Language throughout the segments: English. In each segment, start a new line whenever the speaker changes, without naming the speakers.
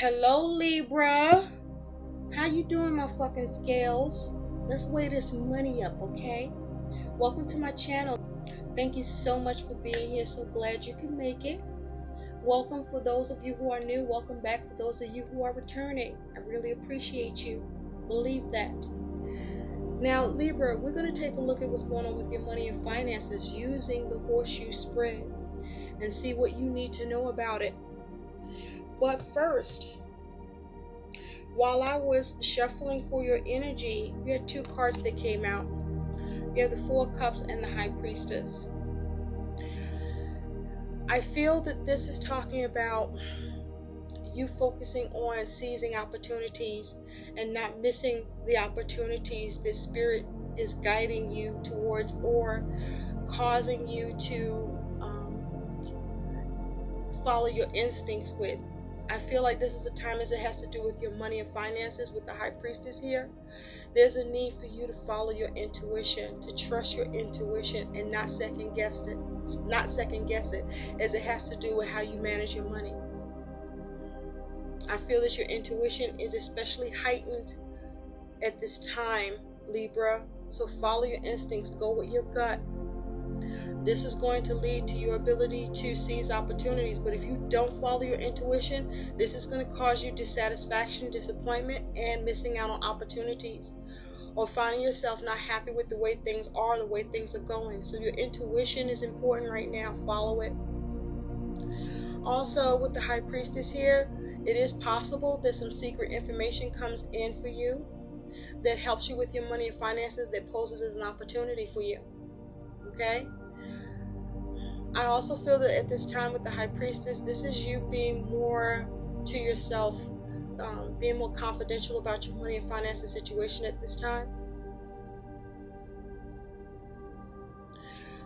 Hello, Libra. How you doing, my fucking scales? Let's weigh this money up, okay? Welcome to my channel. Thank you so much for being here. So glad you can make it. Welcome for those of you who are new. Welcome back for those of you who are returning. I really appreciate you. Believe that. Now, Libra, we're going to take a look at what's going on with your money and finances using the horseshoe spread and see what you need to know about it. But first, while I was shuffling for your energy, you had two cards that came out. You have the Four of Cups and the High Priestess. I feel that this is talking about you focusing on seizing opportunities and not missing the opportunities that Spirit is guiding you towards or causing you to follow your instincts with. I feel like this is a time as it has to do with your money and finances with the High Priestess here. There's a need for you to follow your intuition, to trust your intuition and not second guess it as it has to do with how you manage your money. I feel that your intuition is especially heightened at this time, Libra. So follow your instincts, go with your gut. This is going to lead to your ability to seize opportunities. But if you don't follow your intuition, this is going to cause you dissatisfaction, disappointment, and missing out on opportunities. Or finding yourself not happy with the way things are, the way things are going. So your intuition is important right now. Follow it. Also, with the High Priestess here, it is possible that some secret information comes in for you that helps you with your money and finances, that poses as an opportunity for you. Okay? I also feel that at this time with the High Priestess, this is you being more to yourself, being more confidential about your money and finances situation at this time.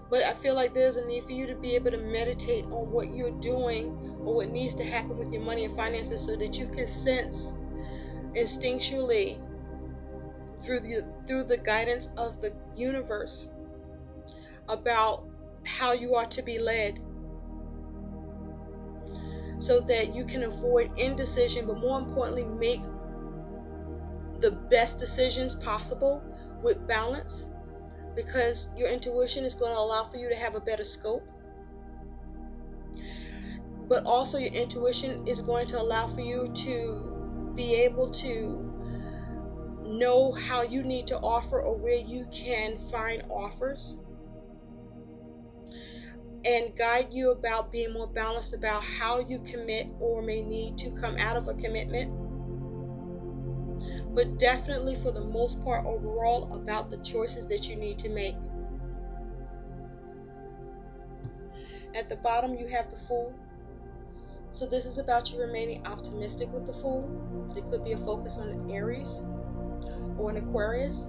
But I feel like there's a need for you to be able to meditate on what you're doing or what needs to happen with your money and finances so that you can sense instinctually through the guidance of the universe about how you are to be led, so that you can avoid indecision, but more importantly, make the best decisions possible with balance, because your intuition is going to allow for you to have a better scope. But also your intuition is going to allow for you to be able to know how you need to offer or where you can find offers, and guide you about being more balanced about how you commit or may need to come out of a commitment. But definitely for the most part overall about the choices that you need to make. At the bottom you have the Fool. So this is about you remaining optimistic with the Fool. It could be a focus on an Aries or an Aquarius.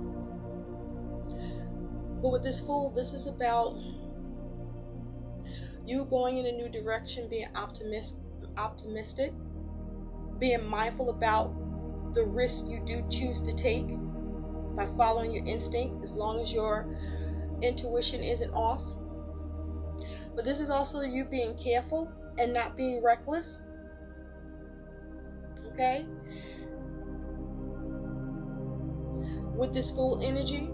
But with this Fool, this is about you going in a new direction, being optimistic, being mindful about the risks you do choose to take by following your instinct, as long as your intuition isn't off. But this is also you being careful and not being reckless. Okay? With this Fool energy.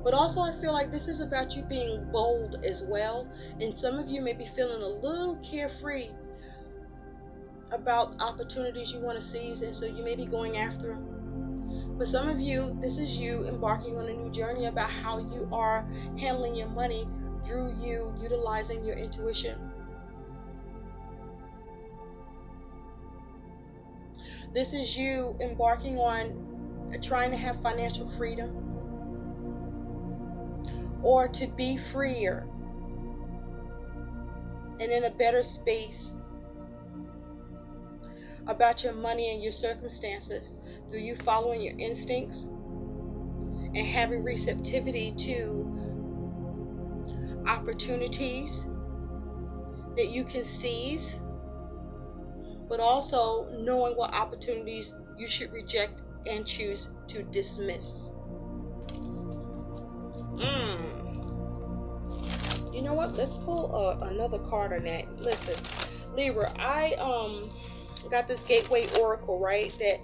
But also I feel like this is about you being bold as well. And some of you may be feeling a little carefree about opportunities you want to seize, and so you may be going after them. But some of you, this is you embarking on a new journey about how you are handling your money through you utilizing your intuition. This is you embarking on trying to have financial freedom, or to be freer and in a better space about your money and your circumstances through you following your instincts and having receptivity to opportunities that you can seize, but also knowing what opportunities you should reject and choose to dismiss. You know what? Let's pull another card on that. Listen, Libra, I got this gateway oracle, right? That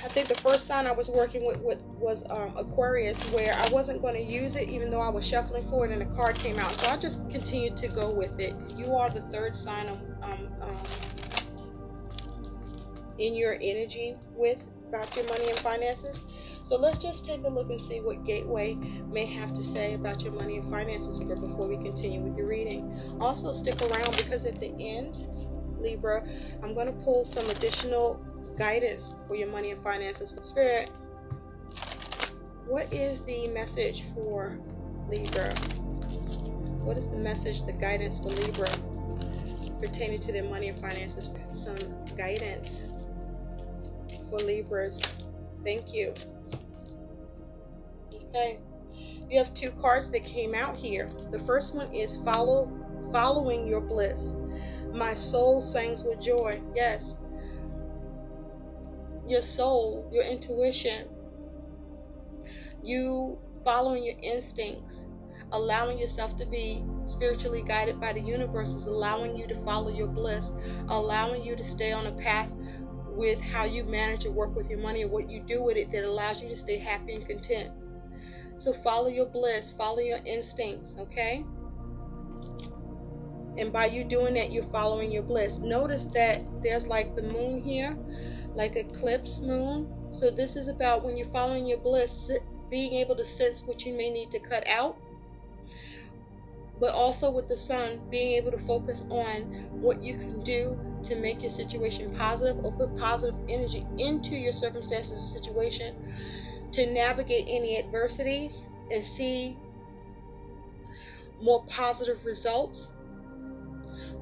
I think the first sign I was working with was Aquarius, where I wasn't going to use it even though I was shuffling for it and a card came out. So I just continued to go with it. You are the third sign in your energy with about your money and finances. So let's just take a look and see what Gateway may have to say about your money and finances before we continue with your reading. Also stick around, because at the end, Libra, I'm going to pull some additional guidance for your money and finances. Spirit, what is the message for Libra? What is the message, the guidance for Libra pertaining to their money and finances? Some guidance for Libras. Thank you. Okay, you have two cards that came out here. The first one is following your bliss. My soul sings with joy. Yes, your soul, your intuition, you following your instincts, allowing yourself to be spiritually guided by the universe is allowing you to follow your bliss, allowing you to stay on a path with how you manage and work with your money and what you do with it that allows you to stay happy and content. So follow your bliss, follow your instincts, okay? And by you doing that, you're following your bliss. Notice that there's like the moon here, like eclipse moon. So this is about when you're following your bliss, being able to sense what you may need to cut out. But also with the sun, being able to focus on what you can do to make your situation positive or put positive energy into your circumstances or situation to navigate any adversities and see more positive results.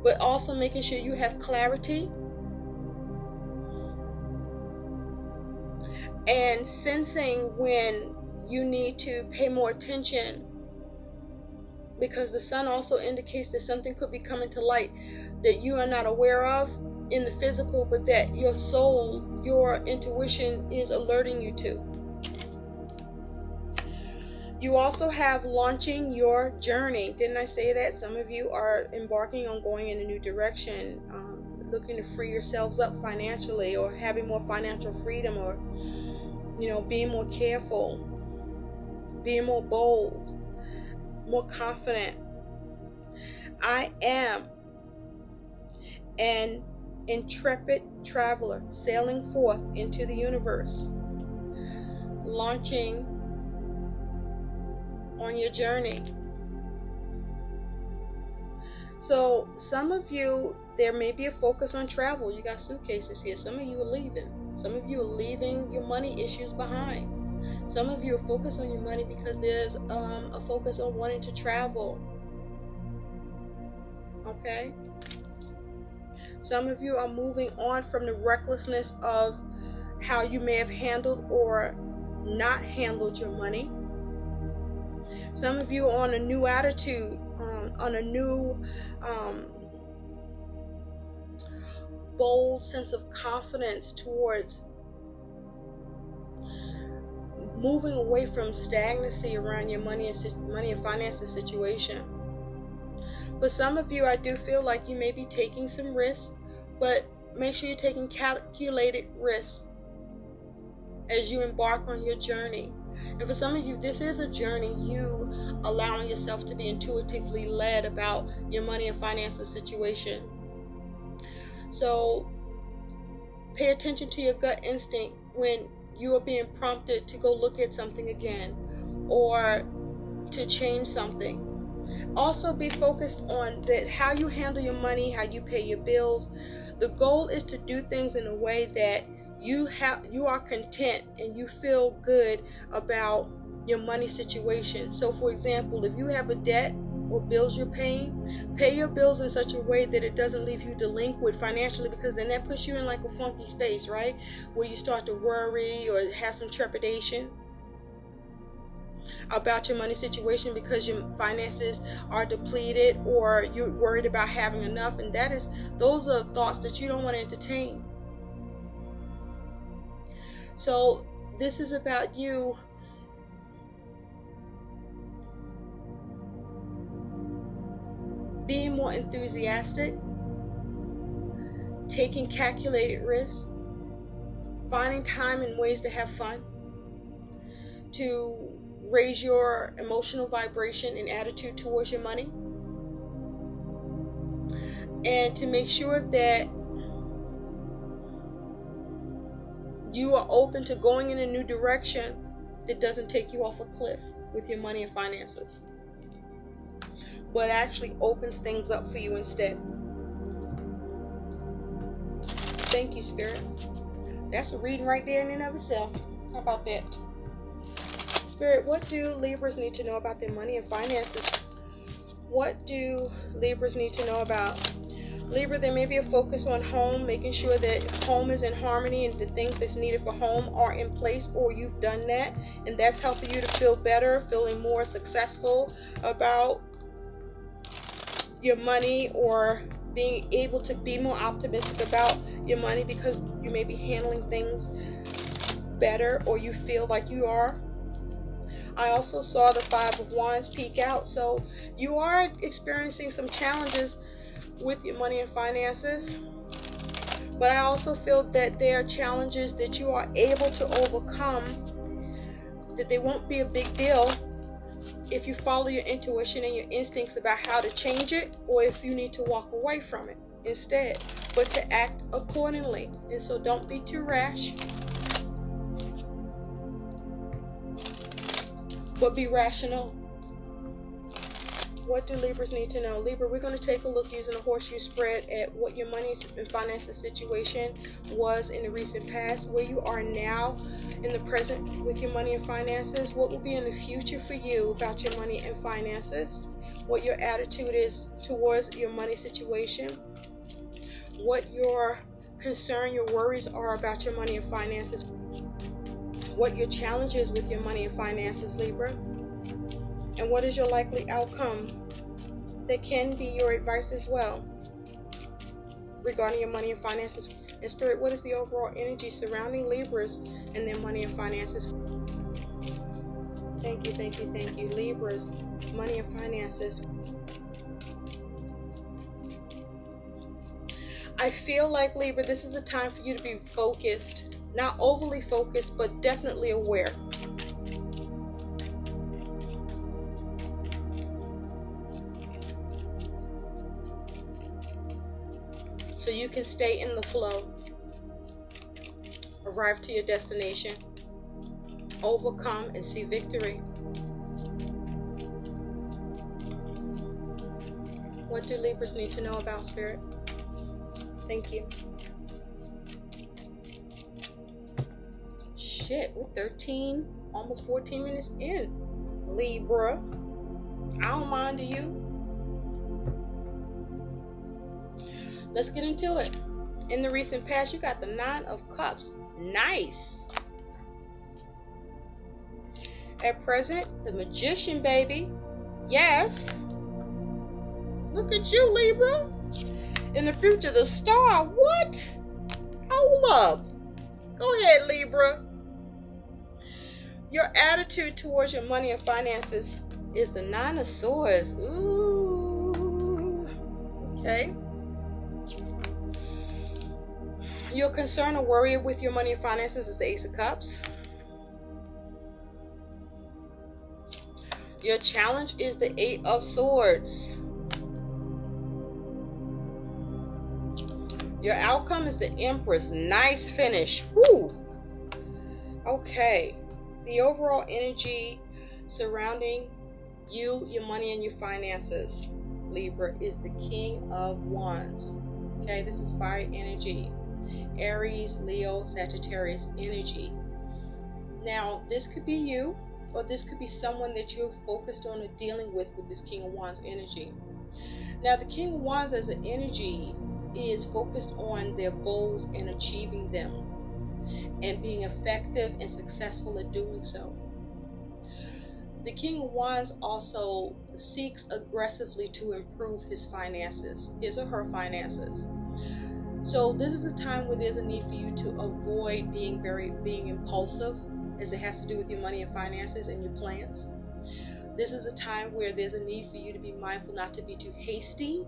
But also making sure you have clarity and sensing when you need to pay more attention, because the sun also indicates that something could be coming to light that you are not aware of in the physical, but that your soul, your intuition is alerting you to. You also have launching your journey. Didn't I say that? Some of you are embarking on going in a new direction, looking to free yourselves up financially, or having more financial freedom, or being more careful, being more bold, more confident. I am an intrepid traveler sailing forth into the universe, launching on your journey. So some of you, there may be a focus on travel. You got suitcases here. Some of you are leaving. Some of you are leaving your money issues behind. Some of you are focused on your money because there's a focus on wanting to travel. Okay? Some of you are moving on from the recklessness of how you may have handled or not handled your money. Some of you are on a new attitude, on a new bold sense of confidence towards moving away from stagnancy around your money and finances situation. For some of you, I do feel like you may be taking some risks, but make sure you're taking calculated risks as you embark on your journey. And for some of you, this is a journey, you allowing yourself to be intuitively led about your money and finances situation. So pay attention to your gut instinct when you are being prompted to go look at something again or to change something. Also be focused on that how you handle your money, how you pay your bills. The goal is to do things in a way that you are content and you feel good about your money situation. So for example, if you have a debt or bills you're paying, pay your bills in such a way that it doesn't leave you delinquent financially, because then that puts you in like a funky space, right? Where you start to worry or have some trepidation about your money situation because your finances are depleted or you're worried about having enough, and those are thoughts that you don't want to entertain. So this is about you being more enthusiastic taking calculated risks, finding time and ways to have fun, to raise your emotional vibration and attitude towards your money, and to make sure that you are open to going in a new direction that doesn't take you off a cliff with your money and finances, but actually opens things up for you instead. Thank you, Spirit. That's a reading right there in and of itself. How about that? Spirit, what do Libras need to know about their money and finances? What do Libras need to know about? Libra, there may be a focus on home, making sure that home is in harmony and the things that's needed for home are in place, or you've done that, and that's helping you to feel better, feeling more successful about your money, or being able to be more optimistic about your money because you may be handling things better, or you feel like you are. I also saw the Five of Wands peek out, so you are experiencing some challenges with your money and finances, but I also feel that there are challenges that you are able to overcome, that they won't be a big deal if you follow your intuition and your instincts about how to change it, or if you need to walk away from it instead, but to act accordingly. And so don't be too rash, but be rational. What do Libras need to know? Libra, we're going to take a look using a horseshoe spread at what your money and finances situation was in the recent past, where you are now in the present with your money and finances, what will be in the future for you about your money and finances, what your attitude is towards your money situation, what your concern, your worries are about your money and finances, what your challenges with your money and finances, Libra, and what is your likely outcome that can be your advice as well regarding your money and finances. And Spirit, what is the overall energy surrounding Libras and their money and finances? Thank you, thank you, thank you. Libras, money and finances. I feel like, Libra, this is a time for you to be focused, not overly focused, but definitely aware. So you can stay in the flow, arrive to your destination, overcome, and see victory. What do Libras need to know about, Spirit? Thank you. Shit, we're 13, almost 14 minutes in, Libra. I don't mind, do you? Let's get into it. In the recent past, you got the Nine of Cups. Nice. At present, the Magician, baby. Yes. Look at you, Libra. In the future, the Star. What? Hold up. Go ahead, Libra. Your attitude towards your money and finances is the Nine of Swords. Ooh. Okay. Your concern or worry with your money and finances is the Ace of Cups. Your challenge is the Eight of Swords. Your outcome is the Empress. Nice finish. Woo! Okay. The overall energy surrounding you, your money, and your finances, Libra, is the King of Wands. Okay, this is fire energy. Aries, Leo, Sagittarius energy. Now, this could be you, or this could be someone that you're focused on or dealing with this King of Wands energy. Now, the King of Wands as an energy is focused on their goals and achieving them and being effective and successful at doing so. The King of Wands also seeks aggressively to improve his finances, his or her finances. So this is a time where there's a need for you to avoid being impulsive, as it has to do with your money and finances and your plans. This is a time where there's a need for you to be mindful not to be too hasty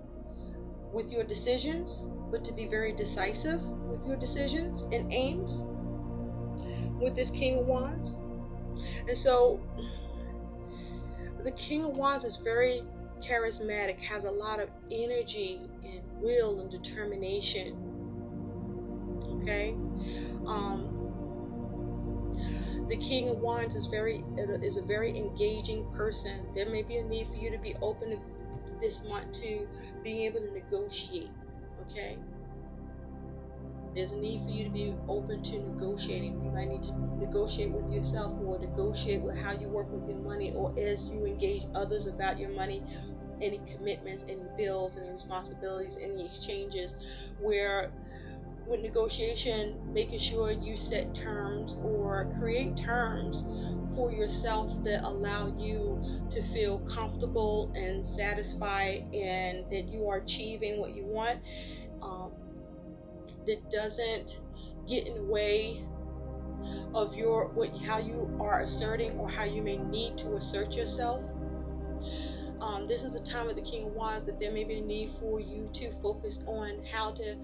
with your decisions, but to be very decisive with your decisions and aims with this King of Wands. And so the King of Wands is very charismatic, has a lot of energy and will and determination. Okay? The King of Wands is a very engaging person. There may be a need for you to be open this month to being able to negotiate. Okay? There's a need for you to be open to negotiating. You might need to negotiate with yourself, or negotiate with how you work with your money, or as you engage others about your money, any commitments, any bills, any responsibilities, any exchanges, where with negotiation, making sure you set terms or create terms for yourself that allow you to feel comfortable and satisfied, and that you are achieving what you want, that doesn't get in the way of how you are asserting or how you may need to assert yourself. This is a time with the King of Wands that there may be a need for you to focus on how to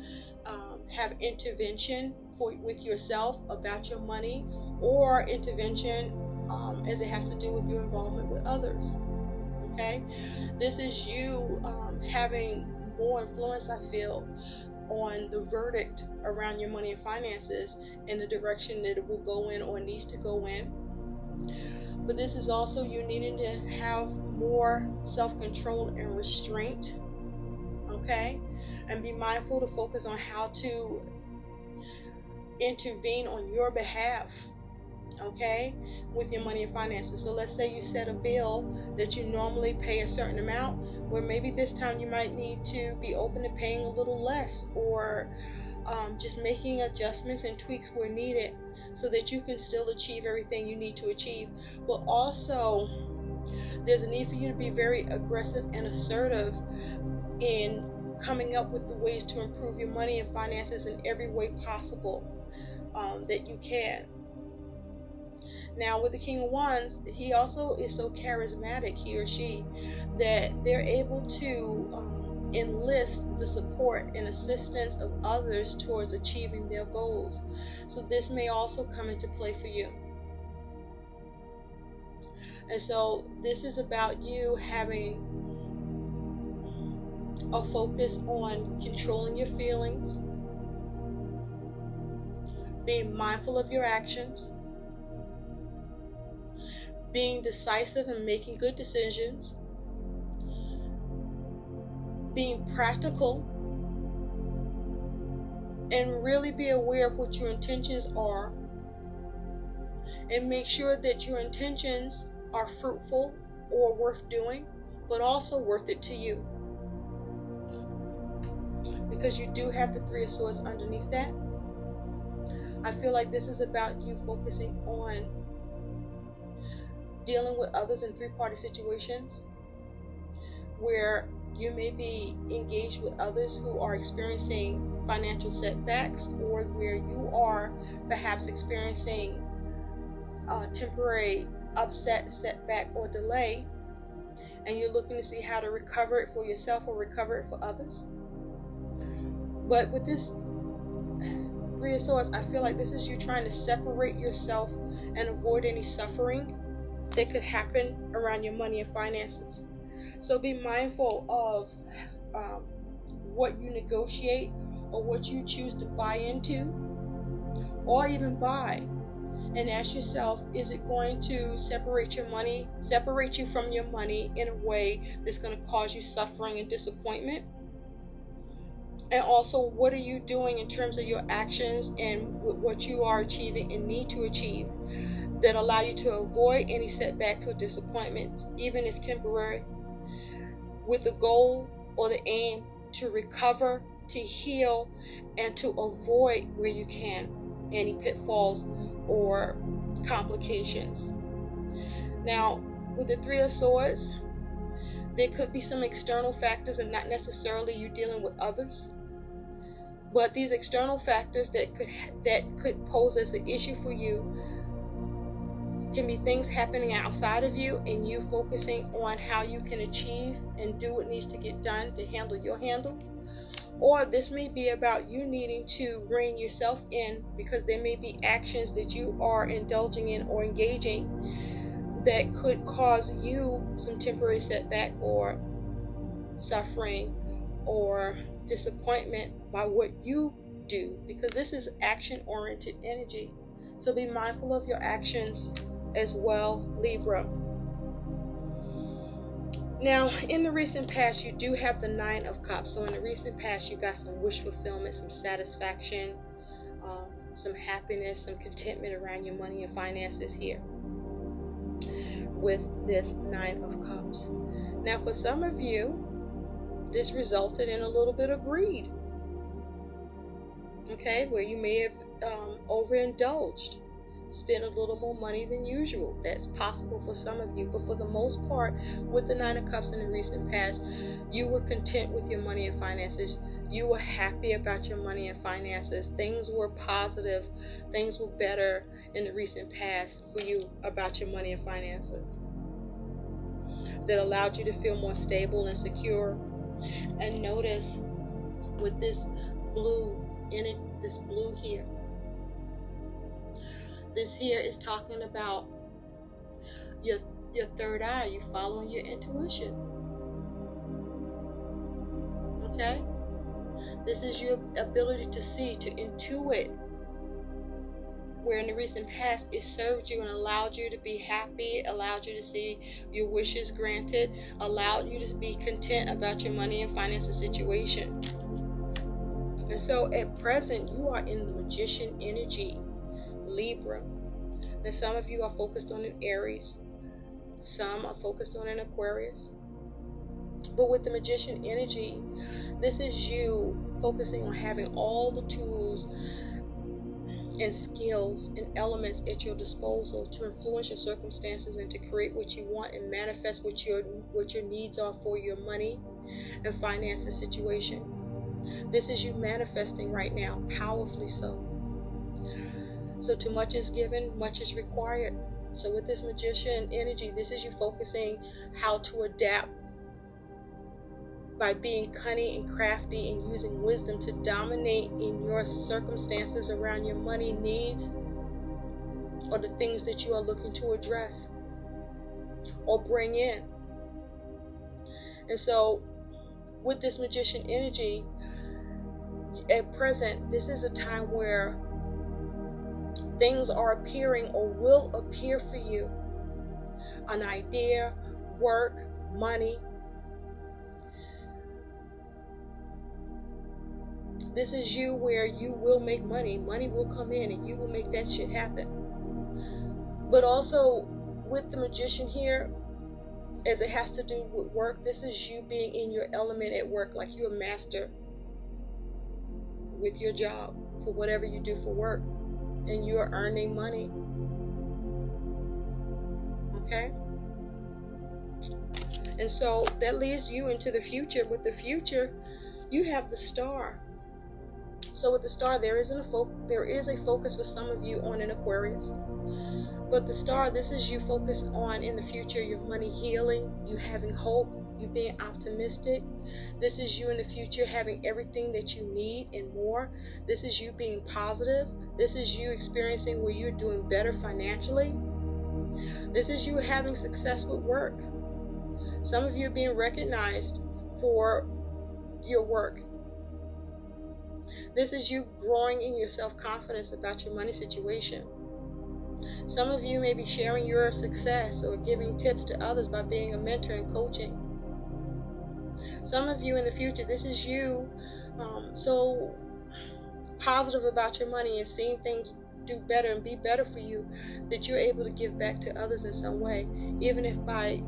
have intervention with yourself about your money, or intervention as it has to do with your involvement with others. Okay, this is you having more influence, I feel, on the verdict around your money and finances and the direction that it will go in or needs to go in. But this is also you needing to have more self-control and restraint. Okay, and be mindful to focus on how to intervene on your behalf, okay, with your money and finances. So let's say you set a bill that you normally pay a certain amount, where maybe this time you might need to be open to paying a little less, or just making adjustments and tweaks where needed, so that you can still achieve everything you need to achieve. But also, there's a need for you to be very aggressive and assertive in coming up with the ways to improve your money and finances in every way possible that you can. Now, with the King of Wands, he also is so charismatic, he or she, that they're able to enlist the support and assistance of others towards achieving their goals. So this may also come into play for you. And so this is about you having a focus on controlling your feelings, being mindful of your actions, being decisive and making good decisions, being practical, and really be aware of what your intentions are, and make sure that your intentions are fruitful or worth doing, but also worth it to you. Because you do have the Three of Swords underneath that. I feel like this is about you focusing on dealing with others in three-party situations, where you may be engaged with others who are experiencing financial setbacks, or where you are perhaps experiencing temporary upset, setback, or delay, and you're looking to see how to recover it for yourself or recover it for others. But with this Three of Swords, I feel like this is you trying to separate yourself and avoid any suffering that could happen around your money and finances. So be mindful of what you negotiate or what you choose to buy into or even buy. And ask yourself, is it going to separate you from your money in a way that's going to cause you suffering and disappointment? And also, what are you doing in terms of your actions and what you are achieving and need to achieve that allow you to avoid any setbacks or disappointments, even if temporary, with the goal or the aim to recover, to heal, and to avoid, where you can, any pitfalls or complications. Now, with the Three of Swords, there could be some external factors and not necessarily you dealing with others. But these external factors that could pose as an issue for you can be things happening outside of you, and you focusing on how you can achieve and do what needs to get done to handle your handle. Or this may be about you needing to rein yourself in, because there may be actions that you are indulging in or engaging that could cause you some temporary setback or suffering or disappointment by what you do, because this is action-oriented energy. So be mindful of your actions as well, Libra. Now, in the recent past, you do have the 9 of Cups. So in the recent past, you got some wish fulfillment, some satisfaction, some happiness, some contentment around your money and finances here with this 9 of Cups. Now, for some of you, this resulted in a little bit of greed. Okay, where you may have overindulged, spend a little more money than usual. That's possible for some of you, but for the most part, with the 9 of Cups in the recent past, you were content with your money and finances. You were happy about your money and finances. Things were positive. Things were better in the recent past for you about your money and finances. That allowed you to feel more stable and secure. And notice with this blue in it, this blue here, this here is talking about your third eye. You following your intuition. Okay? This is your ability to see, to intuit. Where in the recent past it served you and allowed you to be happy, allowed you to see your wishes granted, allowed you to be content about your money and finances situation. And so at present, you are in the Magician energy, Libra. And some of you are focused on an Aries. Some are focused on an Aquarius. But with the Magician energy, this is you focusing on having all the tools and skills and elements at your disposal to influence your circumstances and to create what you want and manifest what your needs are for your money and finances situation. This is you manifesting right now, powerfully so. So too much is given, much is required. So with this Magician energy, this is you focusing how to adapt by being cunning and crafty and using wisdom to dominate in your circumstances around your money needs or the things that you are looking to address or bring in. And so with this Magician energy, at present, this is a time where things are appearing or will appear for you. An idea, work, money. This is you where you will make money. Money will come in and you will make that shit happen. But also with the Magician here, as it has to do with work, this is you being in your element at work, like you're a master with your job for whatever you do for work, and you are earning money. Okay? And so that leads you into the future. With the future, you have the Star. So with the Star, there is a focus for some of you on an Aquarius. But the Star, this is you focused on in the future, your money healing, you having hope, you being optimistic. This is you in the future having everything that you need and more. This is you being positive. This is you experiencing where you're doing better financially. This is you having success with work. Some of you are being recognized for your work. This is you growing in your self-confidence about your money situation. Some of you may be sharing your success or giving tips to others by being a mentor and coaching. Some of you in the future, this is you so positive about your money and seeing things do better and be better for you that you're able to give back to others in some way, even if by,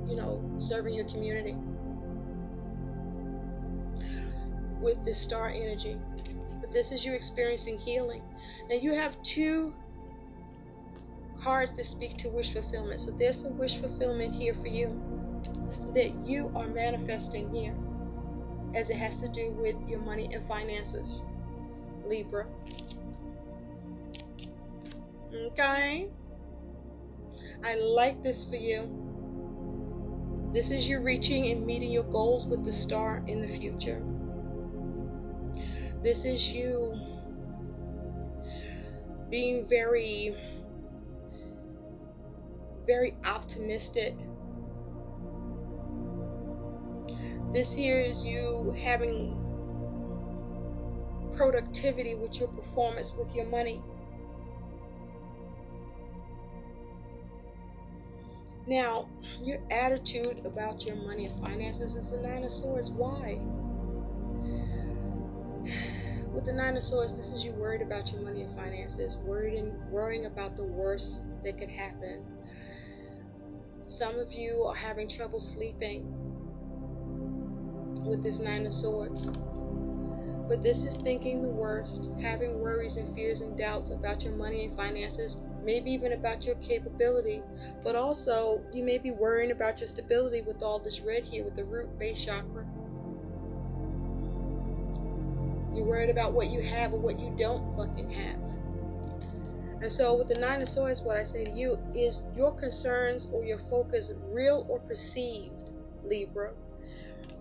serving your community. With this Star energy. But this is you experiencing healing. And you have 2 cards that speak to wish fulfillment. So there's some wish fulfillment here for you that you are manifesting here as it has to do with your money and finances, Libra. Okay? I like this for you. This is you reaching and meeting your goals with the Star in the future. This is you being very, very optimistic. This here is you having productivity with your performance, with your money. Now, your attitude about your money and finances is the Nine of Swords. Why? With the Nine of Swords, this is you worried about your money and finances, worrying about the worst that could happen. Some of you are having trouble sleeping with this Nine of Swords. But this is thinking the worst, having worries and fears and doubts about your money and finances, maybe even about your capability. But also, you may be worrying about your stability with all this red here with the root base chakra. You're worried about what you have or what you don't fucking have. And so with the Nine of Swords, what I say to you is your concerns or your focus real or perceived, Libra?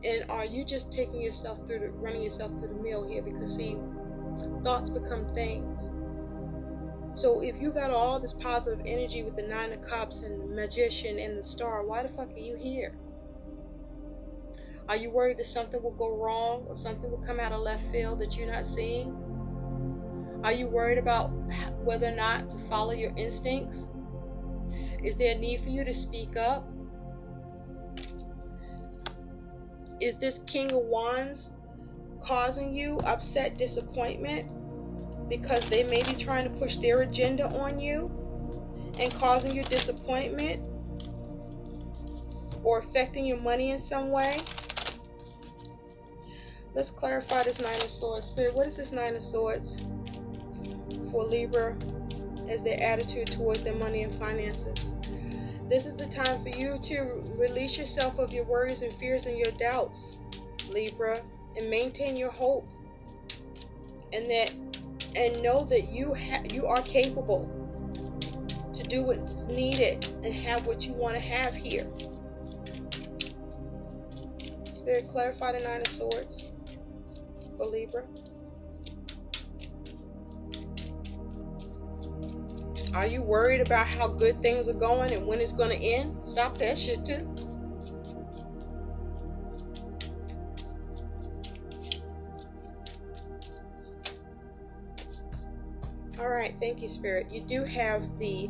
And are you just taking yourself through running yourself through the mill here? Because see, thoughts become things. So if you got all this positive energy with the Nine of Cups and the Magician and the Star, why the fuck are you here? Are you worried that something will go wrong or something will come out of left field that you're not seeing? Are you worried about whether or not to follow your instincts? Is there a need for you to speak up? Is this King of Wands causing you upset, disappointment? Because they may be trying to push their agenda on you and causing you disappointment or affecting your money in some way? Let's clarify this Nine of Swords. Spirit, what is this Nine of Swords for Libra as their attitude towards their money and finances? This is the time for you to release yourself of your worries and fears and your doubts, Libra, and maintain your hope, and know that you are capable to do what's needed and have what you want to have here. Spirit, clarify the Nine of Swords for Libra. Are you worried about how good things are going and when it's going to end? Stop that shit too. All right, thank you, Spirit. You do have the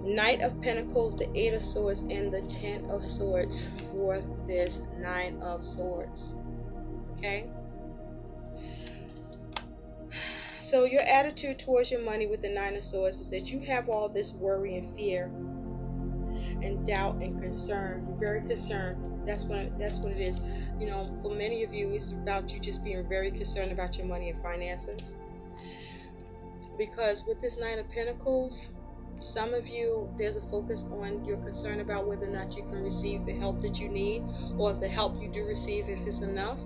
Knight of Pentacles, the Eight of Swords, and the Ten of Swords for this Nine of Swords. Okay? So your attitude towards your money with the Nine of Swords is that you have all this worry and fear and doubt and concern. You're very concerned. That's what it is. You know, for many of you, it's about you just being very concerned about your money and finances. Because with this Nine of Pentacles, some of you, there's a focus on your concern about whether or not you can receive the help that you need, or if the help you do receive, if it's enough.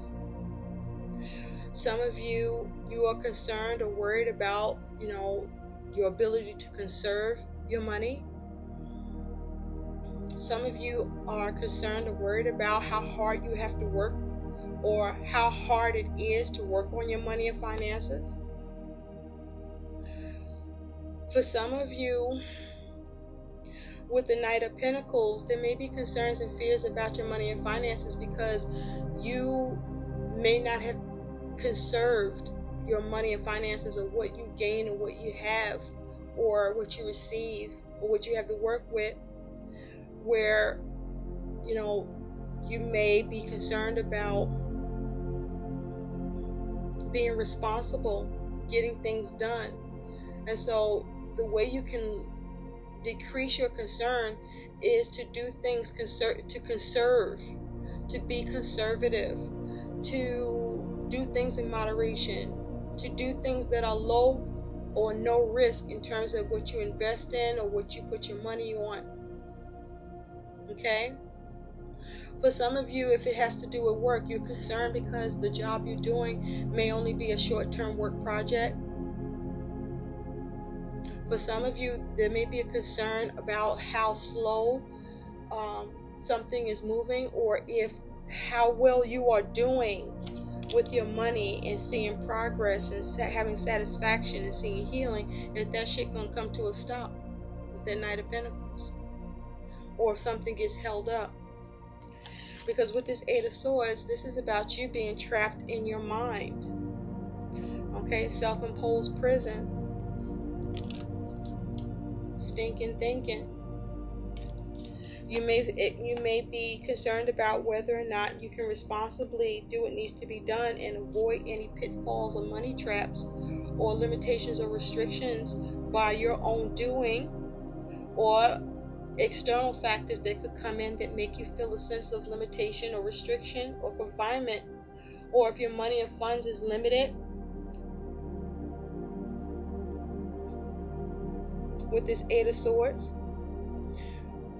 Some of you are concerned or worried about, you know, your ability to conserve your money. Some of you are concerned or worried about how hard you have to work, or how hard it is to work on your money and finances. For some of you, with the Knight of Pentacles, there may be concerns and fears about your money and finances because you may not have conserved your money and finances, or what you gain or what you have or what you receive or what you have to work with, where, you know, you may be concerned about being responsible, getting things done. And so the way you can decrease your concern is to do things to conserve, to be conservative, to do things in moderation, to do things that are low or no risk in terms of what you invest in or what you put your money on. Okay? For some of you, if it has to do with work, you're concerned because the job you're doing may only be a short-term work project. For some of you, there may be a concern about how slow something is moving, or if how well you are doing with your money and seeing progress and having satisfaction and seeing healing, and that shit gonna come to a stop with that Knight of Pentacles. Or if something gets held up. Because with this Eight of Swords, this is about you being trapped in your mind. Okay, self-imposed prison. Stinking thinking. You may be concerned about whether or not you can responsibly do what needs to be done and avoid any pitfalls or money traps or limitations or restrictions by your own doing, or external factors that could come in that make you feel a sense of limitation or restriction or confinement, or if your money and funds is limited. With this Eight of Swords,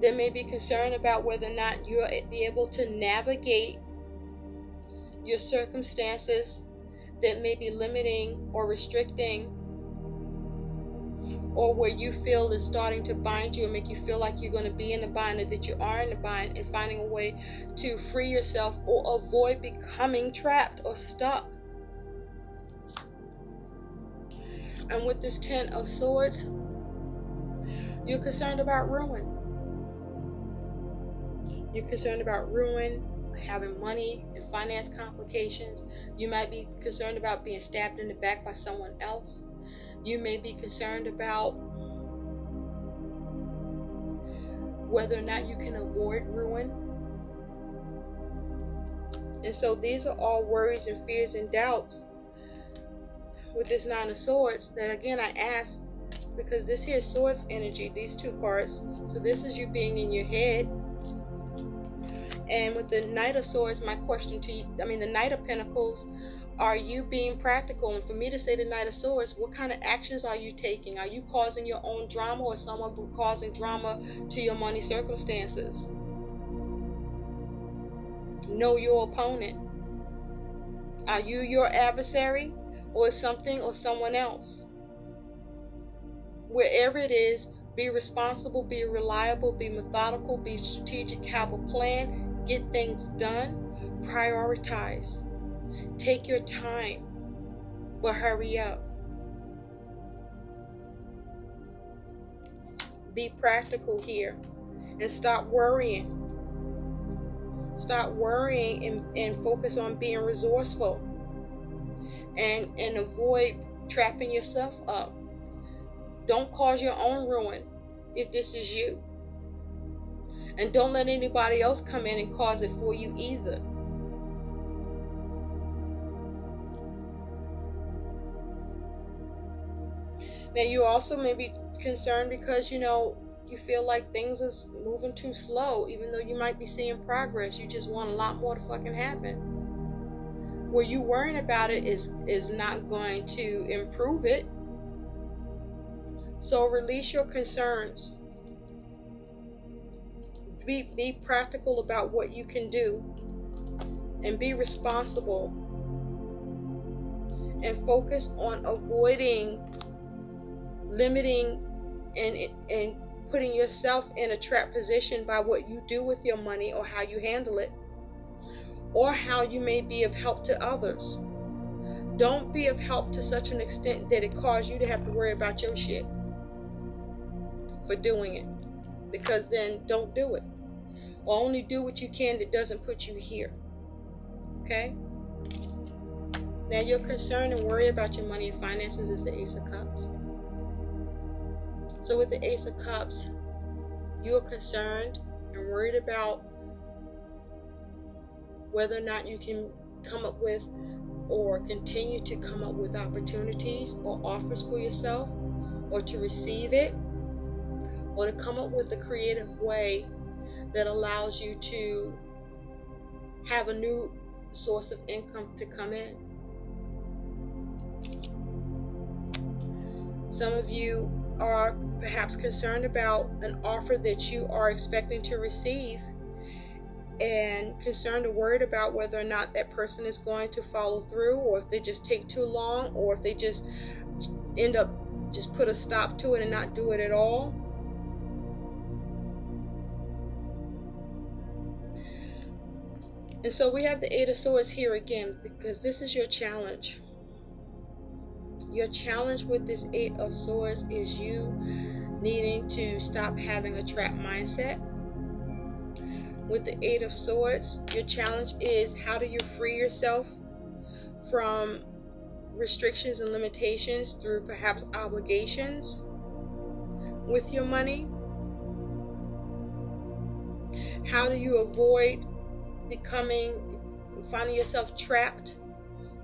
there may be concern about whether or not you'll be able to navigate your circumstances that may be limiting or restricting, or where you feel is starting to bind you and make you feel like you're going to be in a bind, or that you are in a bind, and finding a way to free yourself or avoid becoming trapped or stuck. And with this Ten of Swords, you're concerned about ruin. You're concerned about ruin, having money and finance complications. You might be concerned about being stabbed in the back by someone else. You may be concerned about whether or not you can avoid ruin. And so these are all worries and fears and doubts with this Nine of Swords that, again, I ask, because this here is Swords energy, these two cards. So this is you being in your head. And with the Knight of Swords, my question to you, the Knight of Pentacles, are you being practical? And for me to say the Knight of Swords, what kind of actions are you taking? Are you causing your own drama, or someone causing drama to your money circumstances? Know your opponent. Are you your adversary, or is something or someone else? Wherever it is, be responsible, be reliable, be methodical, be strategic, have a plan. Get things done. Prioritize. Take your time, but hurry up. Be practical here and stop worrying. Stop worrying and focus on being resourceful, and avoid trapping yourself up. Don't cause your own ruin if this is you. And don't let anybody else come in and cause it for you either. Now, you also may be concerned because, you feel like things is moving too slow, even though you might be seeing progress. You just want a lot more to fucking happen. Where you worrying about it is not going to improve it. So release your concerns. Be practical about what you can do, and be responsible, and focus on avoiding limiting and putting yourself in a trap position by what you do with your money, or how you handle it, or how you may be of help to others. Don't be of help to such an extent that it causes you to have to worry about your shit for doing it, because then don't do it. Or only do what you can that doesn't put you here. Okay? Now, your concern and worry about your money and finances is the Ace of Cups. So with the Ace of Cups, you are concerned and worried about whether or not you can come up with or continue to come up with opportunities or offers for yourself, or to receive it, or to come up with a creative way that allows you to have a new source of income to come in. Some of you are perhaps concerned about an offer that you are expecting to receive, and concerned or worried about whether or not that person is going to follow through, or if they just take too long, or if they just end up just put a stop to it and not do it at all. And so we have the Eight of Swords here again, because this is your challenge. Your challenge with this Eight of Swords is you needing to stop having a trap mindset. With the Eight of Swords, your challenge is, how do you free yourself from restrictions and limitations through perhaps obligations with your money? How do you avoid finding yourself trapped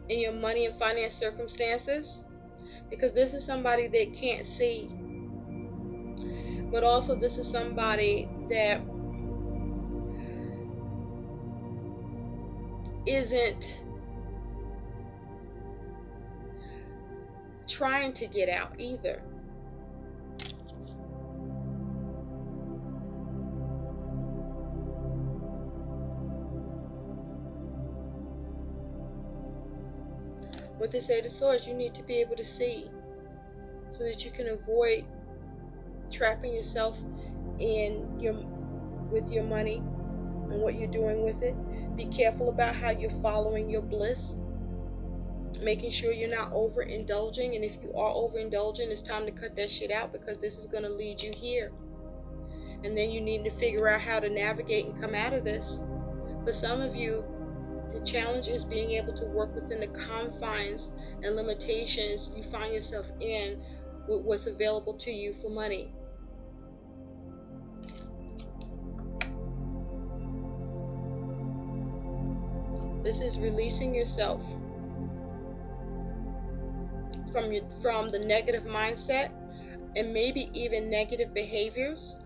in your money and finance circumstances? Because this is somebody that can't see, but also this is somebody that isn't trying to get out either. With this Eight of Swords, you need to be able to see so that you can avoid trapping yourself with your money and what you're doing with it. Be careful about how you're following your bliss, making sure you're not overindulging. And if you are overindulging, it's time to cut that shit out, because this is going to lead you here. And then you need to figure out how to navigate and come out of this. For some of you, the challenge is being able to work within the confines and limitations you find yourself in with what's available to you for money. This is releasing yourself from the negative mindset and maybe even negative behaviors,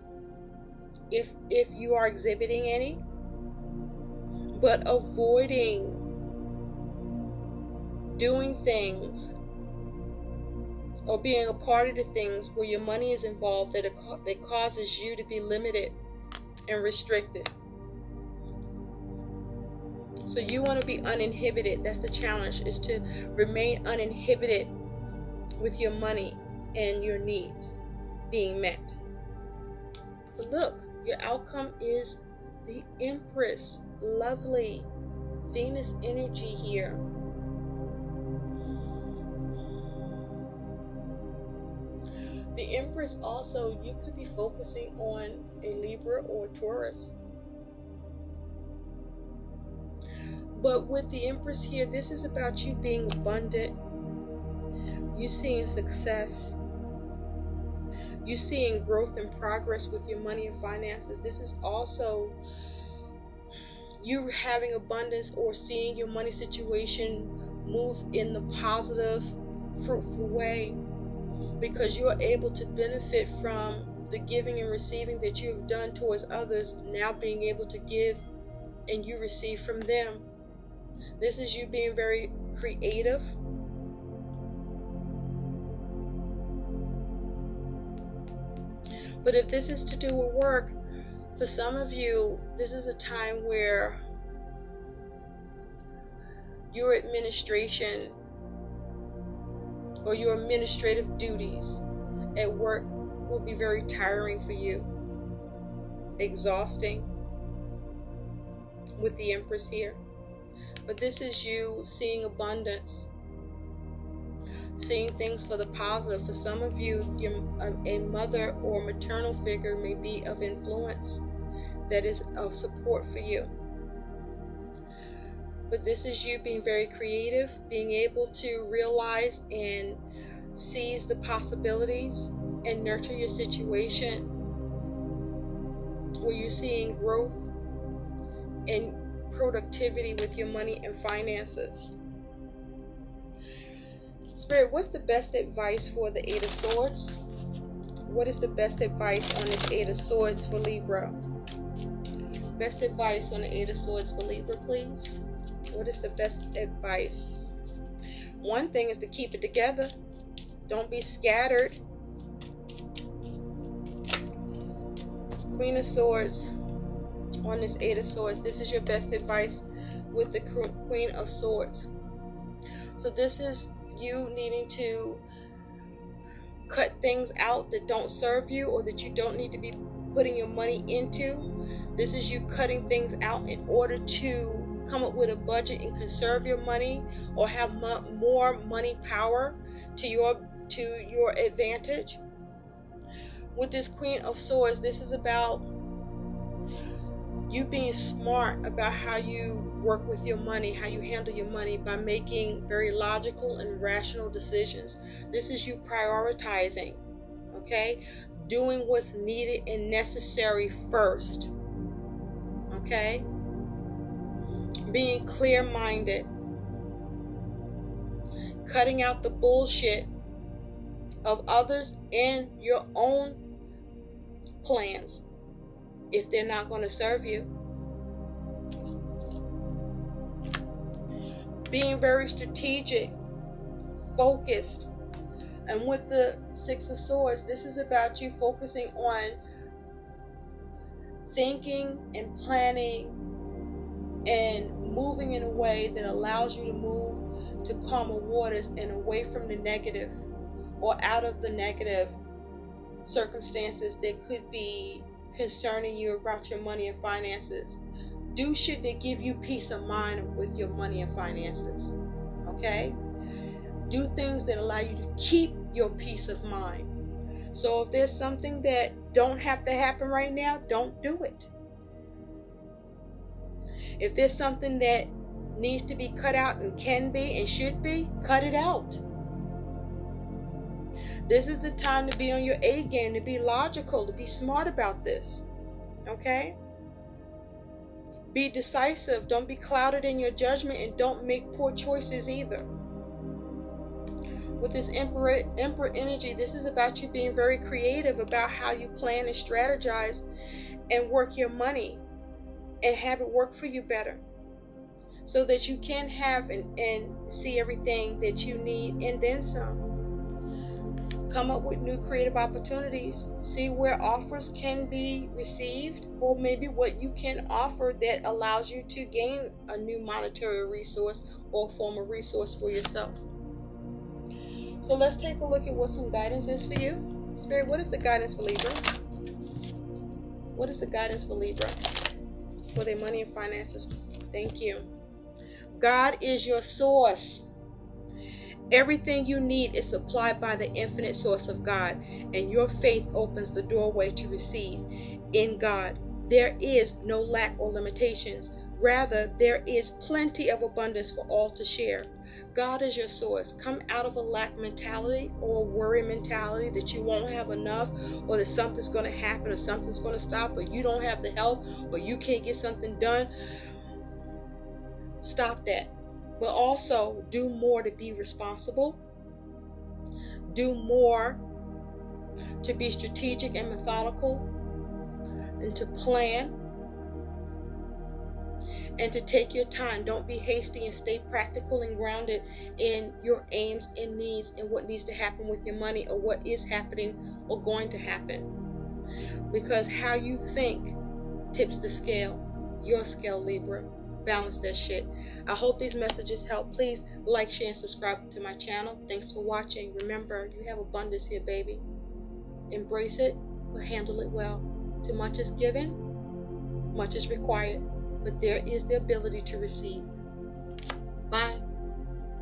if you are exhibiting any. But avoiding doing things or being a part of the things where your money is involved that causes you to be limited and restricted. So you want to be uninhibited. That's the challenge, is to remain uninhibited with your money and your needs being met. But look, your outcome is the Empress. Lovely Venus energy here. The Empress also, you could be focusing on a Libra or a Taurus. But with the Empress here, this is about you being abundant. You seeing success. You seeing growth and progress with your money and finances. This is also you having abundance or seeing your money situation move in the positive, fruitful way, because you're able to benefit from the giving and receiving that you have done towards others, now being able to give and you receive from them. This is you being very creative. But if this is to do with work, for some of you, this is a time where your administration or your administrative duties at work will be very tiring for you, exhausting with the Empress here. But this is you seeing abundance, seeing things for the positive. For some of you, a mother or maternal figure may be of influence that is of support for you. But this is you being very creative, being able to realize and seize the possibilities and nurture your situation where you're seeing growth and productivity with your money and finances. Spirit, what's the best advice for the Eight of Swords? What is the best advice on this Eight of Swords for Libra? Best advice on the Eight of Swords for Libra, please. What is the best advice? One thing is to keep it together. Don't be scattered. Queen of Swords on this Eight of Swords. This is your best advice with the Queen of Swords. So this is you needing to cut things out that don't serve you or that you don't need to be putting your money into. This is you cutting things out in order to come up with a budget and conserve your money, or have more money power to your advantage. With this Queen of Swords, this is about you being smart about how you work with your money, how you handle your money, by making very logical and rational decisions. This is you prioritizing, okay? Doing what's needed and necessary first, okay? Being clear-minded, cutting out the bullshit of others and your own plans if they're not going to serve you. Being very strategic, focused. And with the Six of Swords, this is about you focusing on thinking and planning and moving in a way that allows you to move to calmer waters and away from the negative, or out of the negative circumstances that could be concerning you about your money and finances. Do shit that give you peace of mind with your money and finances, okay? Do things that allow you to keep your peace of mind. So if there's something that don't have to happen right now, don't do it. If there's something that needs to be cut out and can be and should be, cut it out. This is the time to be on your A game, to be logical, to be smart about this, okay? Be decisive. Don't be clouded in your judgment, and don't make poor choices either. With this Emperor energy, this is about you being very creative about how you plan and strategize and work your money and have it work for you better, so that you can have and see everything that you need and then some. Come up with new creative opportunities. See where offers can be received, or maybe what you can offer that allows you to gain a new monetary resource or form of resource for yourself. So let's take a look at what some guidance is for you. Spirit, what is the guidance for Libra? What is the guidance for Libra? For their money and finances. Thank you. God is your source. Everything you need is supplied by the infinite source of God, and your faith opens the doorway to receive. In God, there is no lack or limitations. Rather, there is plenty of abundance for all to share. God is your source. Come out of a lack mentality or a worry mentality that you won't have enough, or that something's going to happen, or something's going to stop, or you don't have the help, or you can't get something done. Stop that. But also do more to be responsible. Do more to be strategic and methodical, and to plan, and to take your time. Don't be hasty, and stay practical and grounded in your aims and needs and what needs to happen with your money, or what is happening or going to happen. Because how you think tips the scale. Your scale, Libra. Balance that shit. I hope these messages help. Please like, share, and subscribe to my channel. Thanks for watching. Remember, you have abundance here, baby. Embrace it, but handle it well. Too much is given, much is required, but there is the ability to receive. Bye.